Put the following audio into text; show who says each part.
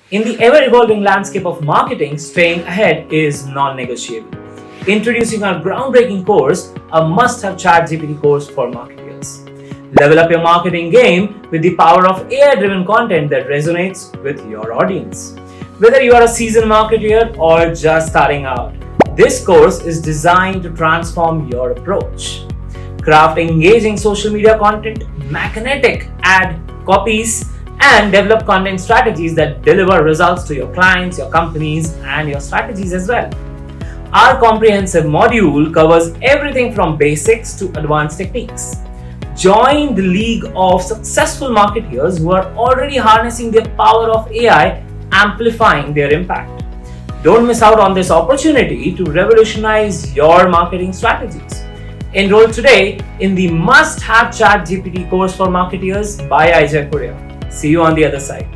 Speaker 1: In the ever-evolving landscape of marketing, staying ahead is non-negotiable. Introducing our groundbreaking course, a must-have ChatGPT course for marketers. Level up your marketing game with the power of AI-driven content that resonates with your audience. Whether you are a seasoned marketer or just starting out, this course is designed to transform your approach. Craft engaging social media content, magnetic ad copies, and develop content strategies that deliver results to your clients, your companies, and your strategies as well. Our comprehensive module covers everything from basics to advanced techniques. Join the league of successful marketers who are already harnessing the power of AI, amplifying their impact. Don't miss out on this opportunity to revolutionize your marketing strategies. Enroll today in the must-have ChatGPT course for marketers by iJaipuria. See you on the other side.